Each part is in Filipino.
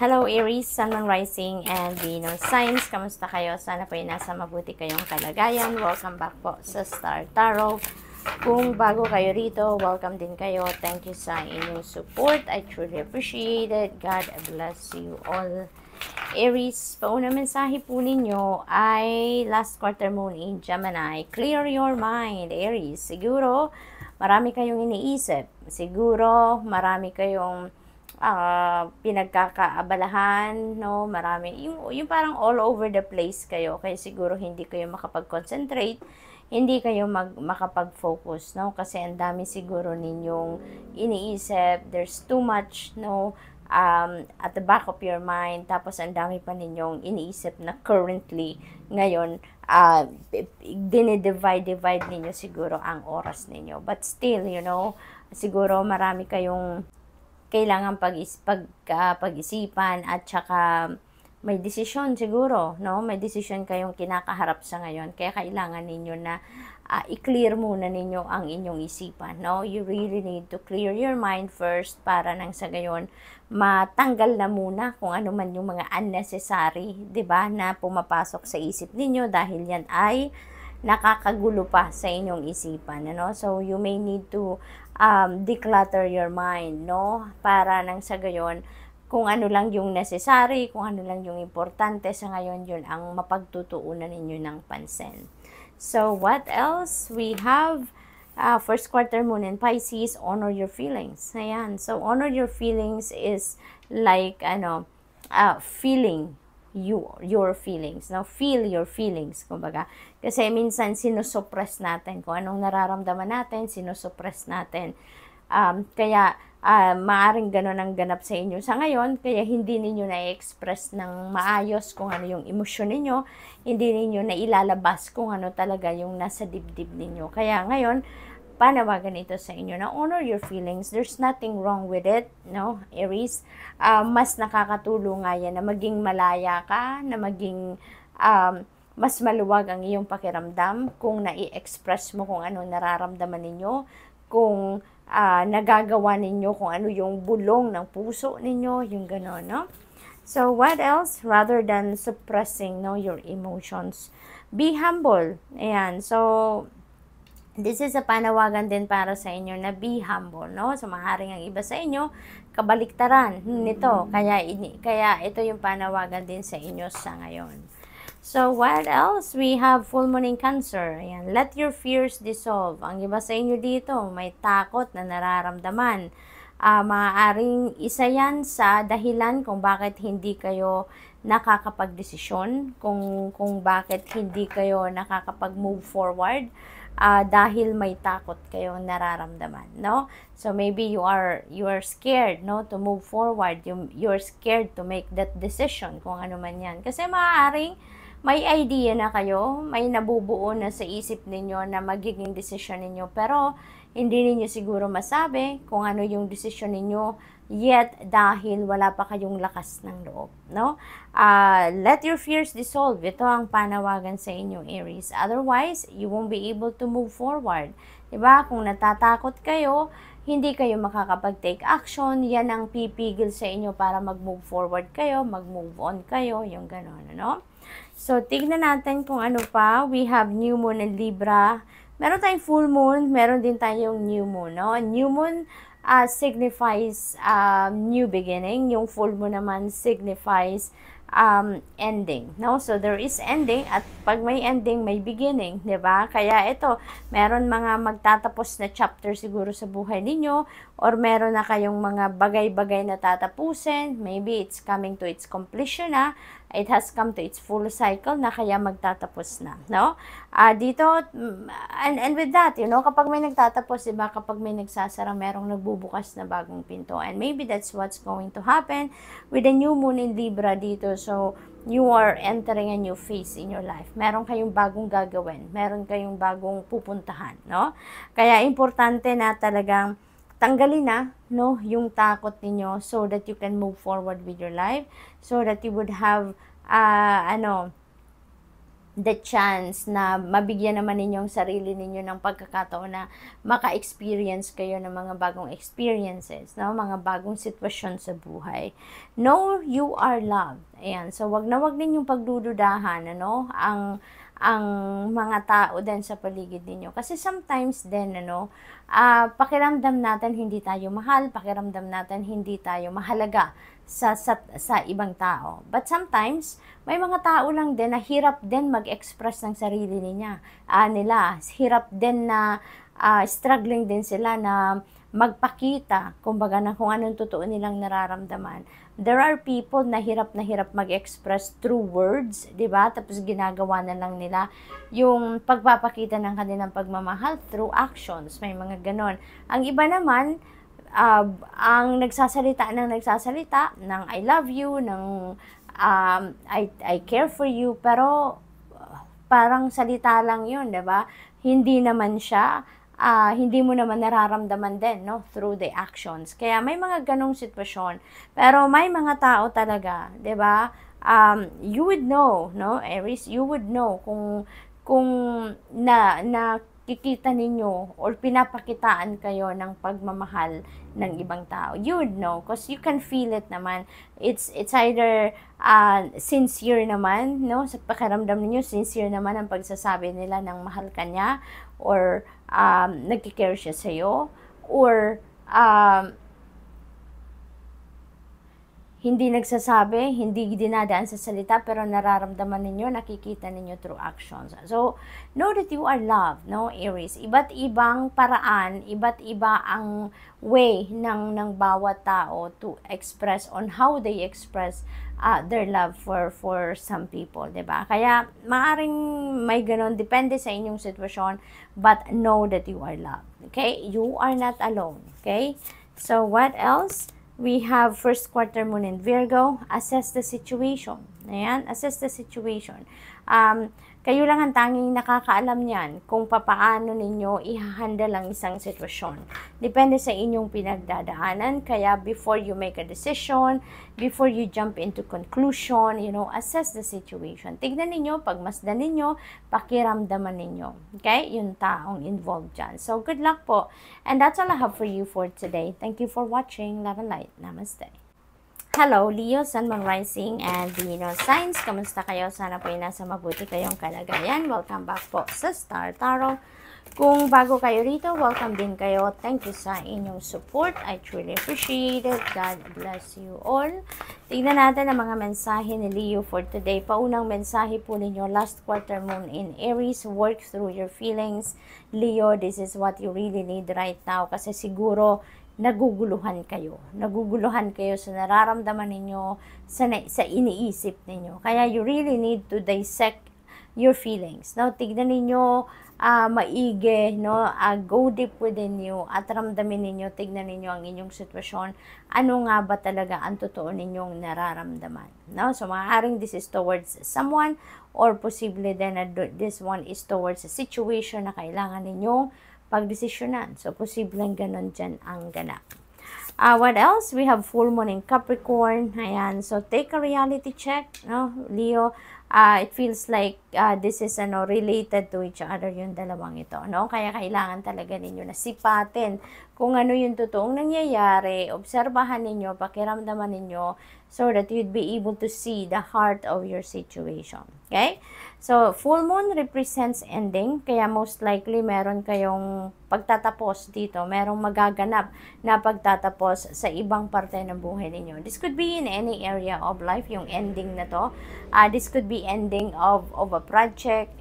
Hello Aries, Sun, Moon, Rising, and Venus signs. Kamusta kayo? Sana po ay nasa mabuti kayong kalagayan. Welcome back po sa Star Tarot. Kung bago kayo rito, welcome din kayo. Thank you sa inyong support. I truly appreciate it. God bless you all. Aries, pauna mensahe po ninyo ay last quarter moon in Gemini. Clear your mind, Aries. Siguro, marami kayong iniisip. Siguro, marami kayong pinagkakaabalahan, no? Marami, yung parang all over the place kayo. Kaya siguro hindi kayo makapag-concentrate, hindi kayo makapag-focus, no? Kasi ang dami siguro ninyong iniisip. There's too much, no? At the back of your mind. Tapos ang dami pa ninyong iniisip na currently, ngayon, dinidivide ninyo siguro ang oras ninyo. But still, you know, siguro marami kayong kailangan pag-isipan at saka may desisyon siguro, no? May desisyon kayong kinakaharap sa ngayon. Kaya kailangan ninyo na i-clear muna ninyo ang inyong isipan, no? You really need to clear your mind first para nang sa gayon matanggal na muna kung ano man yung mga unnecessary, 'di ba, na pumapasok sa isip ninyo dahil yan ay nakakagulo pa sa inyong isipan, ano? So you may need to declutter your mind, no? Para nang sa gayon, kung ano lang yung necessary, kung ano lang yung importante sa ngayon, yun ang mapagtutuunan ninyo ng pansin. So what else? We have first quarter moon in Pisces, honor your feelings. Ayan. So honor your feelings is like, feeling your feelings. Now, feel your feelings, kumbaga. Kasi minsan sinusuppress natin kung anong nararamdaman natin, sinusuppress natin. Kaya maaring ganun ang ganap sa inyo sa ngayon, kaya hindi ninyo na-express ng maayos kung ano yung emosyon ninyo, hindi ninyo na ilalabas kung ano talaga yung nasa dibdib ninyo. Kaya ngayon, panawagan ito sa inyo na honor your feelings. There's nothing wrong with it, no, Aries. Mas nakakatulong nga yan na maging malaya ka, na maging mas maluwag ang iyong pakiramdam kung nai-express mo kung ano nararamdaman ninyo, kung nagagawa ninyo kung ano yung bulong ng puso ninyo, yung gano'n, no? So, what else? Rather than suppressing, no, your emotions, be humble. Ayan, so this is a panawagan din para sa inyo na be humble, no? So, maaaring ang iba sa inyo, kabaliktaran nito. Kaya ito yung panawagan din sa inyo sa ngayon. So, what else? We have full moon in Cancer. Ayan, let your fears dissolve. Ang iba sa inyo dito, may takot na nararamdaman. Maaaring isa yan sa dahilan kung bakit hindi kayo nakakapag-desisyon, kung bakit hindi kayo nakakapag-move forward. Dahil may takot kayong nararamdaman, no? So maybe you are scared, no, to move forward. You're scared to make that decision, kung ano man yan. Kasi maaaring may idea na kayo, may nabubuo na sa isip ninyo na magiging decision ninyo, pero hindi ninyo siguro masabi kung ano yung decision ninyo yet dahil wala pa kayong lakas ng loob, no? Let your fears dissolve. Ito ang panawagan sa inyo, Aries. Otherwise, you won't be able to move forward. Diba? Kung natatakot kayo, hindi kayo makakapag-take action, yan ang pipigil sa inyo para mag-move forward kayo, mag-move on kayo, yung gano'n, ano? So, tignan natin kung ano pa. We have new moon in Libra. Meron tayong full moon, meron din tayong new moon, no? New moon signifies new beginning. Yung full moon naman signifies ending, no? So there is ending, at pag may ending, may beginning, 'di ba? Kaya ito, meron mga magtatapos na chapter siguro sa buhay ninyo, or meron na kayong mga bagay-bagay na tatapusin. Maybe it's coming to its completion na. It has come to its full cycle na, kaya magtatapos na, no? Dito, and with that, you know, kapag may nagtatapos, diba, kapag may nagsasara, merong nagbubukas na bagong pinto. And maybe that's what's going to happen with the new moon in Libra dito. So, you are entering a new phase in your life. Meron kayong bagong gagawin. Meron kayong bagong pupuntahan, no? Kaya importante na talagang tanggalin na, no, yung takot ninyo so that you can move forward with your life, so that you would have the chance na mabigyan naman ninyong sarili ninyo ng pagkakataon na maka-experience kayo ng mga bagong experiences, no? Mga bagong sitwasyon sa buhay. Know you are loved. Ayan. So, wag ninyong pagdududahan, ano, ang mga tao din sa paligid ninyo. Kasi sometimes din, ano, pakiramdam natin hindi tayo mahal, pakiramdam natin hindi tayo mahalaga sa ibang tao. But sometimes, may mga tao lang din na hirap din mag-express ng sarili nila. Hirap din na struggling din sila na magpakita, kumbaga, na kung anong totoo nilang nararamdaman. There are people na hirap mag-express through words, di ba? Tapos ginagawa na lang nila yung pagpapakita ng kanilang pagmamahal through actions. May mga ganon. Ang iba naman, ang nagsasalita ng I love you, ng I care for you, pero parang salita lang yun, di ba? Hindi naman siya, hindi mo naman nararamdaman din, no, through the actions. Kaya may mga ganong sitwasyon. Pero may mga tao talaga, 'di ba? You would know, no, Aries, you would know kung nakikita ninyo or pinapakitaan kayo ng pagmamahal ng ibang tao. You would know because you can feel it naman. It's either sincere naman, no, sa pakiramdam ninyo, sincere naman ang pagsasabi nila ng mahal ka niya, or nagkikare siya sa'yo, or hindi nagsasabi, hindi dinadaan sa salita, pero nararamdaman ninyo, nakikita ninyo through actions. So, know that you are loved, no, Aries. Iba't ibang paraan, iba't iba ang way ng bawat tao to express on how they express their love for some people, diba? Kaya, maaring may ganon, depende sa inyong sitwasyon, but know that you are loved, okay? You are not alone, okay? So, what else? We have first quarter moon in Virgo. Assess the situation. Ayan, assess the situation. Kayo lang ang tanging nakakaalam niyan kung papaano ninyo i-handle ang isang sitwasyon. Depende sa inyong pinagdadaanan. Kaya before you make a decision, before you jump into conclusion, assess the situation. Tignan ninyo, pagmasdan ninyo, pakiramdaman ninyo. Okay? Yung taong involved dyan. So, good luck po. And that's all I have for you for today. Thank you for watching. Love and light. Namaste. Hello, Leo, Sun, Moon, Rising, and Venus signs. Kamusta kayo? Sana po ay nasa mabuti kayong kalagayan. Welcome back po sa Star Tarot. Kung bago kayo rito, welcome din kayo. Thank you sa inyong support. I truly appreciate it. God bless you all. Tignan natin ang mga mensahe ni Leo for today. Paunang mensahe po ninyo, last quarter moon in Aries. Work through your feelings. Leo, this is what you really need right now. Kasi siguro, naguguluhan kayo. Naguguluhan kayo sa nararamdaman ninyo, sa iniisip ninyo. Kaya you really need to dissect your feelings. No? Tignan ninyo maigi, no? Go deep within you at ramdamin ninyo, tignan ninyo ang inyong sitwasyon. Ano nga ba talaga ang totoo ninyong nararamdaman? No? So, maaaring this is towards someone, or posible din na this one is towards a situation na kailangan ninyong pagdesisyonan. So, posibleng ganun dyan ang ganap. What else? We have full moon in Capricorn. Ayan. So, take a reality check. No? Leo, it feels like this is related to each other yung dalawang ito. No? Kaya kailangan talaga ninyo na sipatin kung ano yung totoong nangyayari. Obserbahan ninyo, pakiramdaman ninyo, so that you'd be able to see the heart of your situation. Okay? So, full moon represents ending, kaya most likely meron kayong pagtatapos dito, merong magaganap na pagtatapos sa ibang parte ng buhay ninyo. This could be in any area of life, yung ending na to. This could be ending of a project,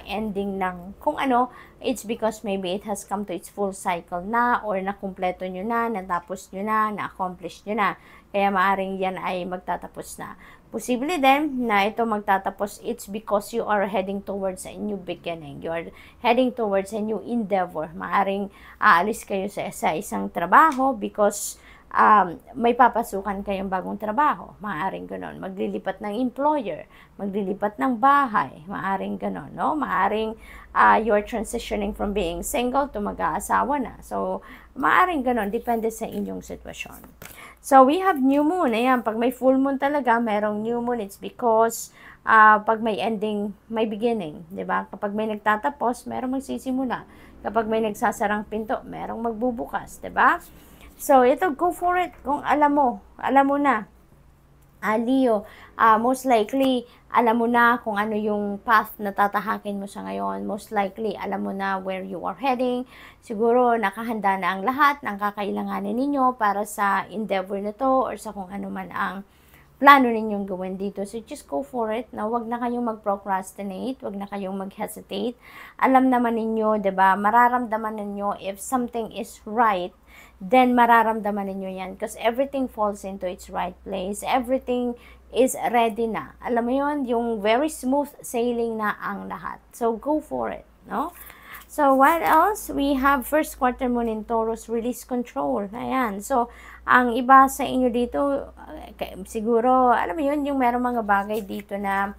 ending ng kung ano. It's because maybe it has come to its full cycle na, or nakumpleto nyo na, natapos nyo na, na-accomplish nyo na. Kaya maaring yan ay magtatapos na. Posible din na ito magtatapos, it's because you are heading towards a new beginning. You are heading towards a new endeavor. Maaring aalis kayo sa isang trabaho because may papasukan kayong bagong trabaho. Maaring ganon. Maglilipat ng employer, maglilipat ng bahay. Maaring ganon, no? Maaring you're transitioning from being single to mag-aasawa na. So, maaring ganon. Depende sa inyong sitwasyon. So, we have new moon. Ayan, pag may full moon talaga, merong new moon. It's because pag may ending, may beginning. 'Di ba? Kapag may nagtatapos, merong magsisimula. Kapag may nagsasarang pinto, merong magbubukas. 'Di ba? So, ito, go for it. Kung alam mo na. Leo, most likely, alam mo na kung ano yung path na tatahakin mo sa ngayon. Most likely, alam mo na where you are heading. Siguro, nakahanda na ang lahat ng kakailanganin ninyo para sa endeavor na to or sa kung ano man ang plano ninyong gawin dito. So, just go for it. No? Wag na kayong mag-procrastinate. Wag na kayong mag-hesitate. Alam naman ninyo, 'di ba? Mararamdaman ninyo if something is right, then mararamdaman ninyo yan. Because everything falls into its right place. Everything is ready na. Alam mo yun, yung very smooth sailing na ang lahat. So, go for it. No? So, what else? We have first quarter moon in Taurus, release control. Ayan. So, ang iba sa inyo dito, siguro, alam mo yun, yung merong mga bagay dito na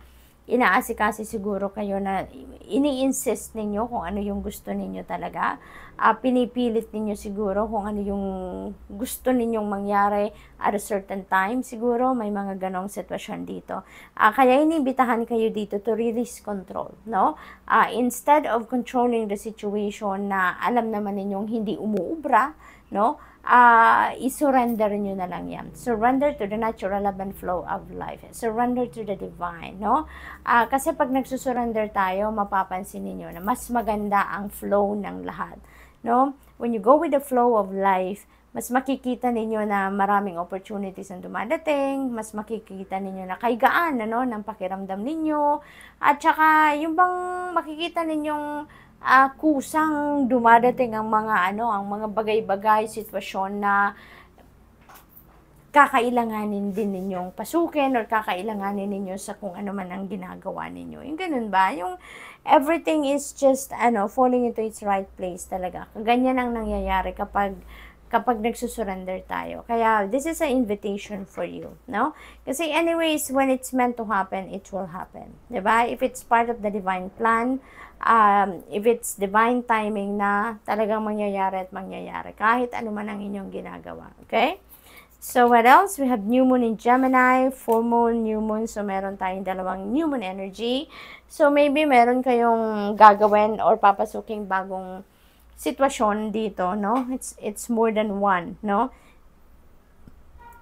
inaasikaso siguro kayo na ini-insist ninyo kung ano yung gusto ninyo talaga. Pinipilit ninyo siguro kung ano yung gusto ninyong mangyari at a certain time. Siguro may mga ganong sitwasyon dito. Kaya inibitahan kayo dito to release control. No? Instead of controlling the situation na alam naman ninyong hindi umuubra, no? I-surrender nyo na lang yan. Surrender to the natural ebb and flow of life. Surrender to the divine, no? Kasi pag nagsusurrender tayo, mapapansin niyo na mas maganda ang flow ng lahat, no? When you go with the flow of life, mas makikita ninyo na maraming opportunities ang dumadating, mas makikita ninyo na kaigaan, ano, ng pakiramdam ninyo, at saka yung bang makikita ninyong kusang dumadating ang mga ang mga bagay-bagay, sitwasyon na kakailanganin din ninyong pasukin or kakailanganin ninyo sa kung ano man ang ginagawa ninyo. Yung ganun ba? Yung everything is just falling into its right place talaga. Ganyan ang nangyayari kapag nagsusurrender tayo. Kaya, this is an invitation for you, no? Kasi anyways, when it's meant to happen, it will happen. Diba? If it's part of the divine plan, if it's divine timing na talagang mangyayari at mangyayari, kahit ano man ang inyong ginagawa. Okay? So, what else? We have new moon in Gemini, full moon, new moon. So, meron tayong dalawang new moon energy. So, maybe meron kayong gagawin or papasuking bagong sitwasyon dito, no? It's more than one, no?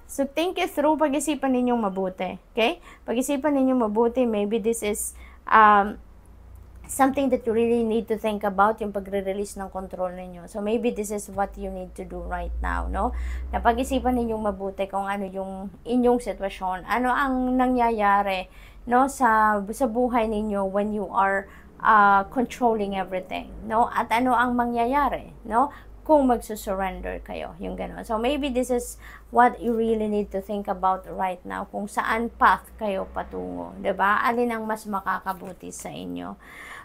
So, think it through. Pag-isipan ninyong mabuti, okay? Pag-isipan ninyong mabuti, maybe this is something that you really need to think about, yung pagre-release ng control ninyo. So, maybe this is what you need to do right now, no? Na pag-isipan ninyong mabuti kung ano yung inyong sitwasyon, ano ang nangyayari, no, sa buhay ninyo when you are controlling everything, no? At ano ang mangyayari, no? Kung magsusurrender kayo, yung gano'n. So, maybe this is what you really need to think about right now, kung saan path kayo patungo, 'di ba? Alin ang mas makakabuti sa inyo.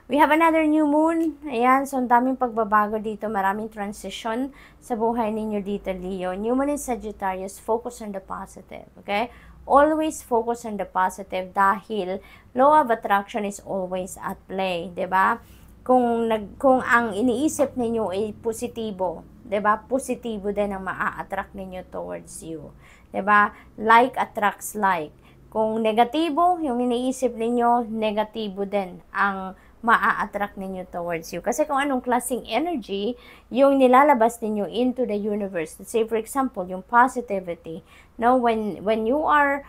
We have another new moon. Ayan, so ang daming pagbabago dito, maraming transition sa buhay ninyo dito, Leo. New moon in Sagittarius, focus on the positive, okay? Always focus on the positive dahil law of attraction is always at play, 'di ba? Kung ang iniisip ninyo ay positibo, 'di ba? Positibo din ang maa-attract ninyo towards you, 'di ba? Like attracts like. Kung negatibo yung iniisip ninyo, negatibo din ang maa-attract ninyo towards you. Kasi kung anong klaseng energy yung nilalabas ninyo into the universe. Let's say, for example, yung positivity. No, when you are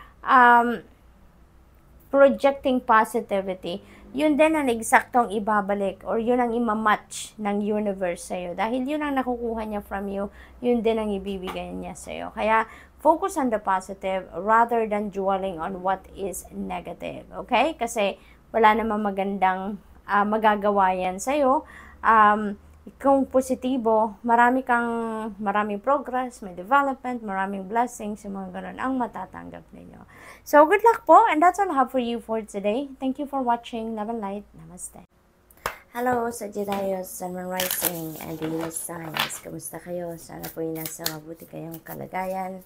projecting positivity, yun din ang eksaktong ibabalik or yun ang imamatch ng universe sa'yo. Dahil yun ang nakukuha niya from you, yun din ang ibibigay niya sa'yo. Kaya, focus on the positive rather than dwelling on what is negative. Okay? Kasi, wala namang magandang magagawa yan sa'yo. Kung positibo, maraming progress, may development, maraming blessings, yung mga ganun ang matatanggap ninyo. So, good luck po, and that's all I have for you for today. Thank you for watching. Love and light. Namaste. Hello, Sagittarius, Sun, Moon, Rising, and Venus signs. Kamusta kayo? Sana po yung nasa mabuti kayong kalagayan.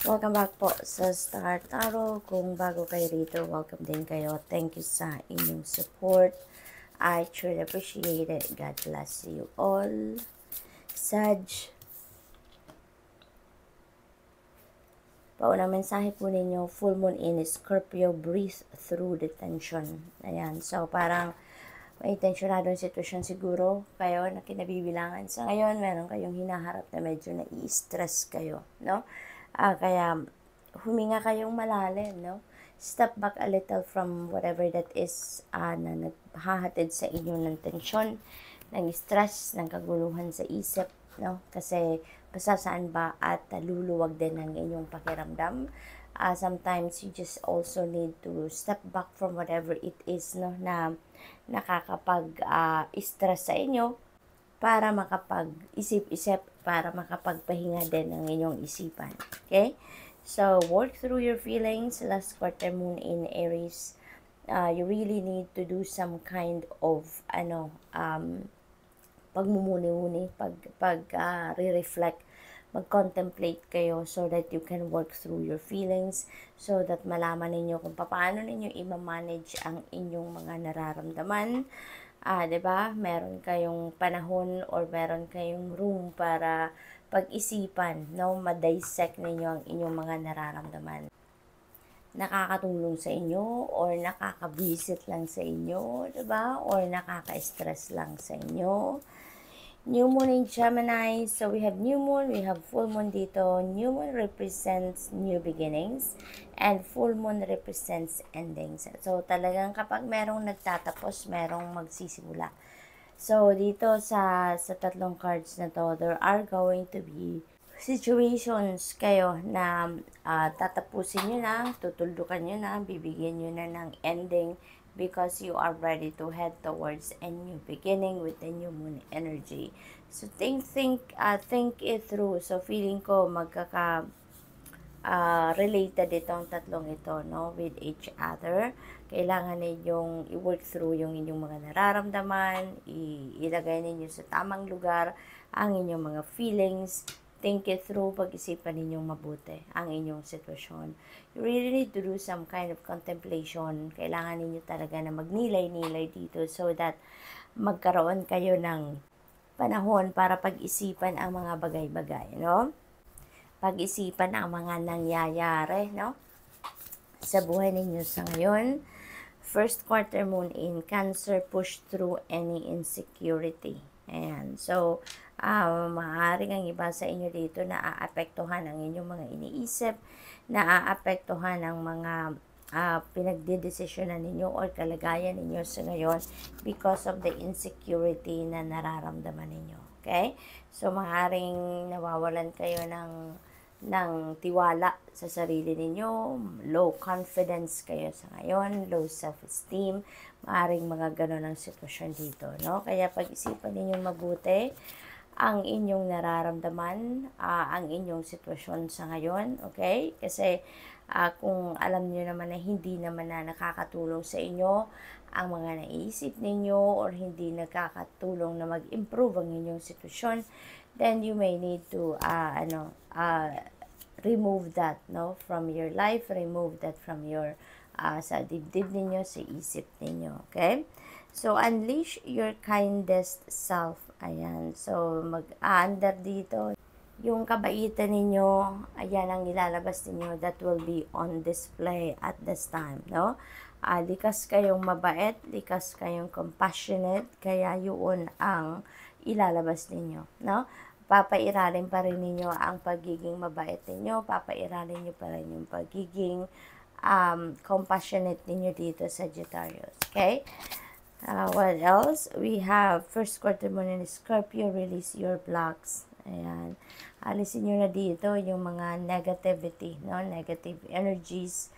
Welcome back po sa Star Tarot. Kung bago kayo rito, welcome din kayo. Thank you sa inyong support. I truly appreciate it. God bless you all. Sag. Paunang mensahe po ninyo, full moon in Scorpio, breathe through the tension. Ayan, so parang may tensionadong sitwasyon siguro kayo na kinabibilangan sa ngayon. Meron kayong hinaharap na medyo nai-stress kayo, no? Kaya huminga kayong malalim, no? Step back a little from whatever that is na naghahatid sa inyo ng tensyon, ng stress, ng kaguluhan sa isip, no? Kasi basta saan ba at luluwag din ang inyong pakiramdam. Sometimes you just also need to step back from whatever it is, no, na nakakapag-stress sa inyo para makapag-isip-isip, para makapagpahinga din ang inyong isipan. Okay? So, work through your feelings. Last quarter moon in Aries, you really need to do some kind of, pagmumuni-muni, re-reflect, mag-contemplate kayo so that you can work through your feelings, so that malaman ninyo kung paano ninyo i-manage ang inyong mga nararamdaman. 'Di ba? Meron kayong panahon or meron kayong room para pag-isipan, no? Ma-dissect ninyo ang inyong mga nararamdaman. Nakakatulong sa inyo or nakakabwisit lang sa inyo, 'di ba? Or nakaka-stress lang sa inyo. New moon in Gemini. So we have new moon, we have full moon dito. New moon represents new beginnings and full moon represents endings. So talagang kapag merong nagtatapos, merong magsisimula. So dito sa tatlong cards na to, there are going to be situations kayo na tatapusin nyo na, tutuldukan nyo na, bibigyan nyo na ng ending, because you are ready to head towards a new beginning with the new moon energy. So think it through. So feeling ko related itong tatlong ito, no, with each other. Kailangan ninyong i-work through yung inyong mga nararamdaman, ilagay ninyo sa tamang lugar ang inyong mga feelings. Think it through, pag-isipan ninyong mabuti ang inyong sitwasyon. You really need to do some kind of contemplation. Kailangan ninyo talaga na magnilay-nilay dito so that magkaroon kayo ng panahon para pag-isipan ang mga bagay-bagay, no? Pag-isipan ang mga nangyayari, no, sa buhay ninyo sa ngayon. First quarter moon in Cancer, push through any insecurity. Ayan. So, maaaring ang iba sa inyo dito na aapektuhan ang inyong mga iniisip, na aapektuhan ang mga pinagdedesisyonan ninyo or kalagayan ninyo sa ngayon because of the insecurity na nararamdaman ninyo. Okay? So, maaaring nawawalan kayo ng tiwala sa sarili ninyo, low confidence kayo sa ngayon, low self-esteem, maaaring mga ganon ang sitwasyon dito, no? Kaya pag-isipan ninyo mabuti ang inyong nararamdaman, ang inyong sitwasyon sa ngayon, okay? Kasi kung alam niyo naman na hindi naman na nakakatulong sa inyo ang mga naisip ninyo or hindi nakakatulong na mag-improve ang inyong sitwasyon, then you may need to remove that, no, from your life, remove that from your sa dibdib ninyo, sa isip ninyo, okay? So unleash your kindest self. Ayan, so mag-under dito yung kabaitan ninyo. Ayan ang ilalabas ninyo, that will be on display at this time, no? Likas kayong mabait, likas kayong compassionate, kaya yun ang ilalabas ninyo, no? Papairalin pa rin ninyo ang pagiging mabait ninyo, papairalin nyo pa rin yung pagiging compassionate ninyo dito, Sagittarius, okay? What else? We have first quarter moon in Scorpio, release your blocks. Ayan. Alisin nyo na dito yung mga negativity, no? Negative energies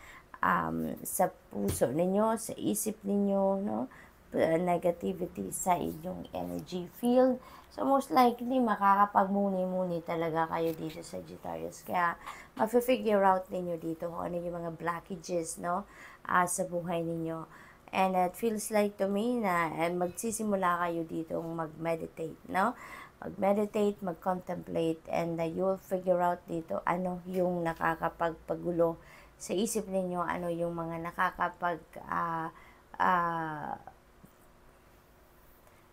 sa puso ninyo, sa isip ninyo, no? Negativity sa inyong energy field. So, most likely, makakapagmuni-muni talaga kayo dito sa Sagittarius. Kaya, ma-figure out ninyo dito kung ano yung mga blockages, no? Sa buhay ninyo. And it feels like to me na magsisimula kayo dito mag-meditate, no? Mag-meditate, mag-contemplate, and you'll figure out dito ano yung nakakapagpagulo sa isip ninyo, ano yung mga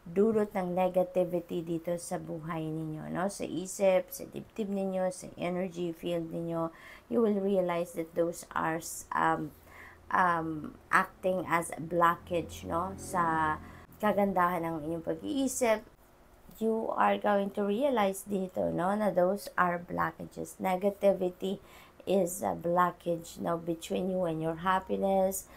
dulot ng negativity dito sa buhay ninyo, no? Sa isip, sa dibdib ninyo, sa energy field ninyo, you will realize that those are acting as a blockage, no? Sa kagandahan ng inyong pag-iisip, you are going to realize dito, no, na those are blockages. Negativity is a blockage, no, between you and your happiness,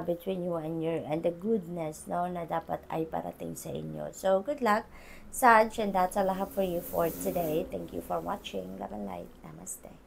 between you and the goodness, no, na dapat ay parating sa inyo. So, good luck, Sag, and that's all I have for you for today. Thank you for watching. Love and light. Namaste.